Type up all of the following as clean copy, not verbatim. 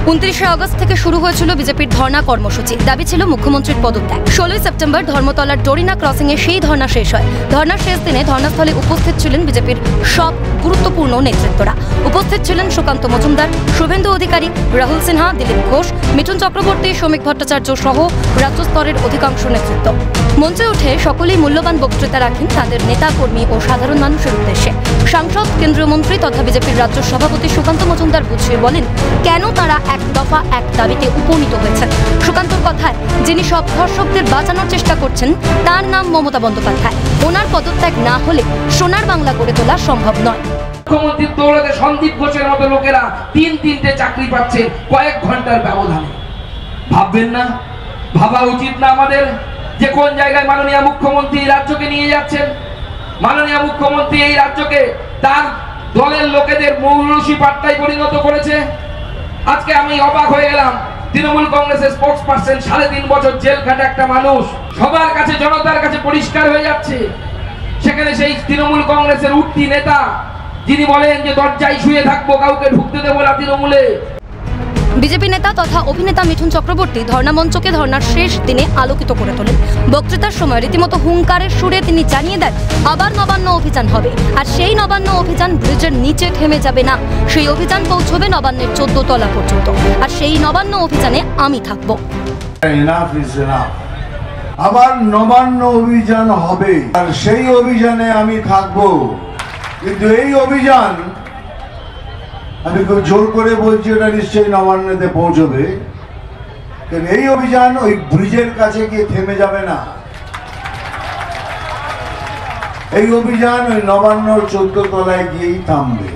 29 August থেকে শুরু হয়েছিল বিজেপির ধর্ণা কর্মসূচি। দাবি ছিল মুখ্যমন্ত্রীর পদত্যাগ। 16 সেপ্টেম্বর ধর্মতলার ডোরিনা ক্রসিং এ সেই ধর্ণা শেষ হয়। ধর্ণার শেষ দিনে ধর্ণাস্থলে উপস্থিত ছিলেন বিজেপির সব গুরুত্বপূর্ণ নেতৃত্বরা। উপস্থিত ছিলেন সুকান্ত মজুমদার, শুভেন্দু অধিকারী, রাহুল সিনহা, দিলীপ ঘোষ, মিঠুন চক্রবর্তী, শ্রমিক ভট্টাচার্য সহ রাজ্য স্তরের অধিকাংশ নেতৃত্ব। মঞ্চে উঠে সকলেই মূল্যবান বক্তৃতা রাখেন তাদের নেতা কর্মী ও সাধারণ মানুষের উদ্দেশ্যে। সাংসদ, কেন্দ্রীয় মন্ত্রী তথা বিজেপির রাজ্য সভাপতি সুকান্ত মজুমদার বুঝিয়ে বলেন কেন তারা এক দফা এক দাবিতে উপনীত হয়েছেন। সুকান্তর কথায়, যিনি সব ধর্ষকদের বাঁচানোর চেষ্টা করছেন তার নাম মমতা বন্দ্যোপাধ্যায়। ওনার পদত্যাগ না হলে সোনার বাংলা গড়ে তোলা সম্ভব নয়। মুখ্যমন্ত্রীর দৌলতে সন্দীপ ঘোষের মতো লোকেরা তিনটে চাকরি পাচ্ছে কয়েক ঘন্টার ব্যবধানে। ভাববেন না, ভাবা উচিত না আমাদের যে কোন জায়গায় মাননীয় মুখ্যমন্ত্রী রাজ্যকে নিয়ে যাচ্ছেন। মাননীয় মুখ্যমন্ত্রী এই রাজ্যকে তার দলের লোকেদের মৌলসী পাট্টায় পরিণত করেছে। আজকে আমি অবাক হয়ে গেলাম, তৃণমূল কংগ্রেসের স্পোর্টস পার্সন 3.5 বছর জেল খাটা একটা মানুষ সবার কাছে, জনতার কাছে পরিষ্কার হয়ে যাচ্ছে। সেখানে সেই তৃণমূল কংগ্রেসের উঠতি নেতা যিনি বলেন যে দরজায় শুয়ে থাকবো, কাউকে ঢুকতে দেবো না তৃণমূলে। বিজেপি নেতা তথা অভিনেতা মিঠুন চক্রবর্তী ধর্ণা মঞ্চকে ধর্ণার শেষ দিনে আলোকিত করে তোলেন। বক্তৃতার সময় রীতিমতো হুঙ্কারের সুরে তিনি জানিয়ে দেন আবার নবান্ন অভিযান হবে, আর সেই নবান্ন অভিযান ব্রিজের নিচে থেমে যাবে না। সেই অভিযান পৌঁছবে নবান্নের 14 তলা পর্যন্ত, আর সেই নবান্ন অভিযানে আমি থাকবো। আবার নবান্ন অভিযান হবে, আর সেই অভিযানে আমি থাকবো। কিন্তু এই অভিযান আমি খুব জোর করে বলছি, ওটা নিশ্চয়ই নবান্নতে পৌঁছবে। এই অভিযান ওই ব্রিজের কাছে গিয়ে থেমে যাবে না। এই অভিযান ওই নবান্নর 14 তলায় গিয়েই থামবে।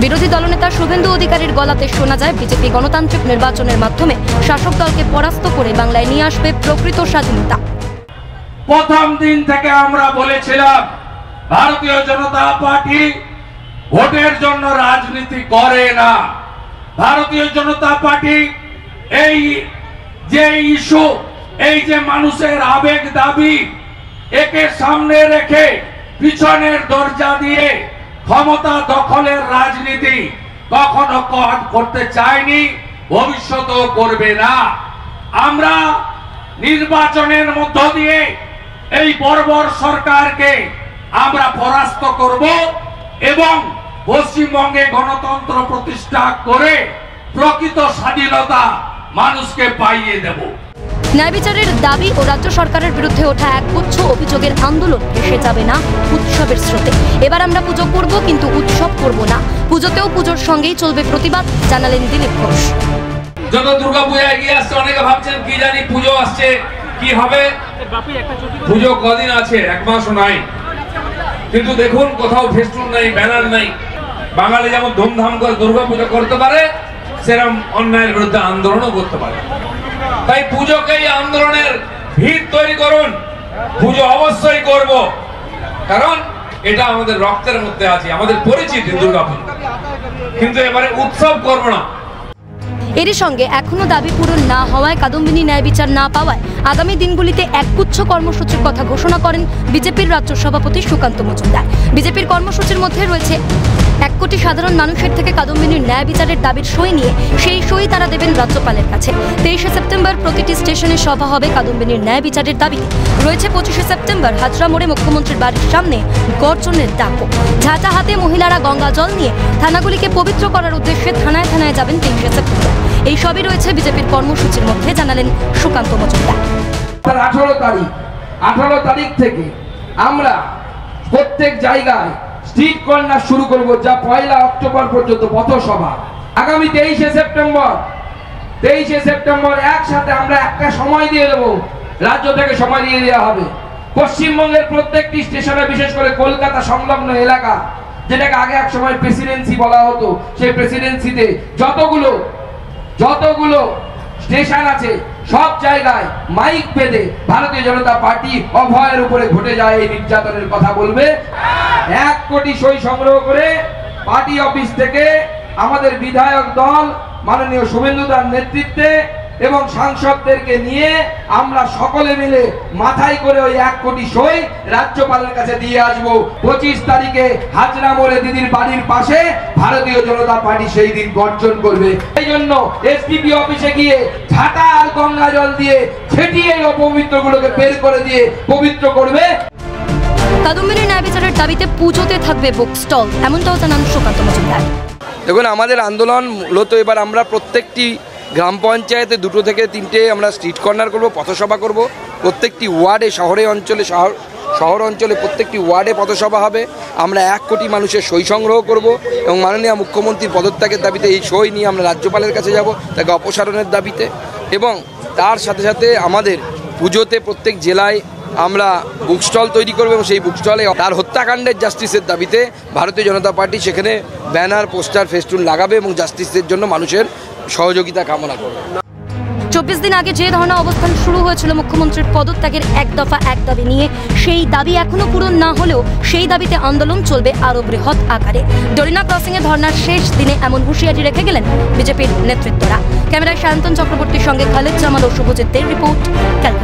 বিরোধী দলনেতা শুভেন্দু অধিকারীর গলাতে শোনা যায় বিজেপি গণতান্ত্রিক নির্বাচনের মাধ্যমে শাসক দলকে পরাস্ত করে বাংলায় নিয়ে আসবে প্রকৃত স্বাধীনতা। প্রথম দিন থেকে আমরা বলেছিলাম ভারতীয় জনতা পার্টি ভোটের জন্য রাজনীতি করে না। ভারতীয় জনতা পার্টি এই যে ইস্যু, এই যে মানুষের আবেগ দাবি, একে সামনে রেখে পিছনের দরজা দিয়ে ক্ষমতা দখলের রাজনীতি কখনো করতে চায়নি, ভবিষ্যতেও করবে না। আমরা নির্বাচনের মধ্য দিয়ে এই বর্বর সরকারকে আমরা পরাস্ত করব এবং পশ্চিমবঙ্গে গণতন্ত্র প্রতিষ্ঠা করে প্রকৃত স্বাধীনতা মানুষকে পাইয়ে দেব। ন্যায় বিচারের দাবি ও রাজ্য সরকারের বিরুদ্ধে ওঠা একগুচ্ছ অভিযোগের আন্দোলন এসে যাবে না উৎসবের স্রোতে। এবার আমরা পুজো করব, কিন্তু উৎসব করব না। পুজোতেও পুজোর সঙ্গেই চলবে প্রতিবাদ, জানালেন দিলীপ ঘোষ। যত দুর্গা পূজা এগিয়ে আসছে, অনেকে ভাবছেন কি জানি পুজো আসছে কি হবে। পুজো কদিন আছে, 1 মাসও নাই। কিন্তু দেখুন, কোথাও ফেস্টুন নাই, ব্যানার নাই। বাঙালি যেমন ধুমধাম করে দুর্গা পুজো করতে পারে, সেরকম অন্যায়ের বিরুদ্ধে আন্দোলনও করতে পারে। তাই পুজোকেই আন্দোলনের ভিড় তৈরি করুন। পুজো অবশ্যই করব, কারণ এটা আমাদের রক্তের মধ্যে আছে, আমাদের পরিচিতি দুর্গা পুজো। কিন্তু এবারে উৎসব করব না। এরই সঙ্গে এখনো দাবি পূরণ না হওয়ায়, কাদম্বিনী ন্যায় বিচার না পাওয়ায় আগামী দিনগুলিতে একগুচ্ছ কর্মসূচির কথা ঘোষণা করেন বিজেপির রাজ্য সভাপতি সুকান্ত মজুমদার। বিজেপির কর্মসূচির মধ্যে রয়েছে 1 কোটি সাধারণ মানুষের থেকে কাদম্বিনীর ন্যায় বিচারের দাবির সই নিয়ে সেই সই তারা দেবেন রাজ্যপালের কাছে। 23 সেপ্টেম্বর প্রতিটি স্টেশনে সভা হবে কাদম্বিনীর ন্যায় বিচারের দাবিতে। রয়েছে 25 সেপ্টেম্বর হাজরা মোড়ে মুখ্যমন্ত্রীর বাড়ির সামনে গর্জনের ডাকও। ঝাঁটা হাতে মহিলারা গঙ্গা জল নিয়ে থানাগুলিকে পবিত্র করার উদ্দেশ্যে থানায় থানায় যাবেন 23 সেপ্টেম্বর। এই সবই রয়েছে বিজেপির কর্মসূচির মধ্যে, জানালেন সুকান্ত মজুমদার। 18 তারিখ থেকে আমরা প্রত্যেক জায়গায় স্ট্রিট কর্নার শুরু করব, যা 1 অক্টোবর পর্যন্ত পথসভা। আগামী 23 সেপ্টেম্বর একসাথে আমরা একটা সময় দিয়ে দেবো, রাজ্য থেকে সময় দিয়ে দেওয়া হবে। পশ্চিমবঙ্গের প্রত্যেকটি স্টেশনে, বিশেষ করে কলকাতা সংলগ্ন এলাকা, যেটাকে আগে এক সময় প্রেসিডেন্সি বলা হতো, সেই প্রেসিডেন্সিতে যতগুলো স্টেশন আছে সব জায়গায় মাইক বেঁধে ভারতীয় জনতা পার্টি অভয়ের উপরে ঘটে যায় এই নির্যাতনের কথা বলবে। 1 কোটি সই সংগ্রহ করে পার্টি অফিস থেকে আমাদের বিধায়ক দল মাননীয় শুভেন্দু দার নেতৃত্বে এবং সাংসদদেরকে নিয়ে আমরা সকলে মিলে মাথায় করে ওই 1 কোটি সই রাজ্যপালের কাছে দিয়ে আসবো। 25 তারিখে হাজরা মোড়ে দিদির বাড়ির পাশে ভারতীয় জনতা পার্টি সেই দিন গর্জন করবে। এই জন্য এসডিপি অফিসে গিয়ে ঝাঁটা আর গঙ্গা জল দিয়ে ছেটিয়ে এই অপবিত্রগুলোকে বের করে দিয়ে পবিত্র করবে। কাদম্বিনী ন্যায় বিচারের দাবিতে পুজোতে থাকবে বুক স্টল, এমনটাও জানান সুকান্ত মজুমদার। দেখুন, আমাদের আন্দোলন মূলত এবার আমরা প্রত্যেকটি গ্রাম পঞ্চায়েতে 2 থেকে 3টে আমরা স্ট্রিট কর্নার করব, পথসভা করব। প্রত্যেকটি ওয়ার্ডে শহর অঞ্চলে প্রত্যেকটি ওয়ার্ডে পথসভা হবে। আমরা 1 কোটি মানুষের সই সংগ্রহ করব এবং মাননীয় মুখ্যমন্ত্রীর পদত্যাগের দাবিতে এই সই নিয়ে আমরা রাজ্যপালের কাছে যাব, তাকে অপসারণের দাবিতে। এবং তার সাথে সাথে আমাদের পুজোতে প্রত্যেক জেলায় আমরা বুক স্টল তৈরি করব এবং সেই বুক স্টলে তার হত্যাকাণ্ডের জাস্টিসের দাবিতে ভারতীয় জনতা পার্টি সেখানে ব্যানার, পোস্টার, ফেস্টুন লাগাবে এবং জাস্টিসের জন্য মানুষের সহযোগিতা কামনা করবে। 24 দিন আগে যে ধরনের অবস্থান শুরু হয়েছিল মুখ্যমন্ত্রীর পদত্যাগের 1 দফা 1 দাবি নিয়ে, সেই দাবি এখনো পূরণ না হলেও সেই দাবিতে আন্দোলন চলবে আরো বৃহৎ আকারে। ডরিনা ক্রসিংয়ে ধর্নার শেষ দিনে এমন হুঁশিয়ারি রেখে গেলেন বিজেপির নেতৃত্বরা। ক্যামেরায় সায়ন্তন চক্রবর্তীর সঙ্গে খালেদ জামাল ও শুভজিতের রিপোর্ট, ক্যালকাটা।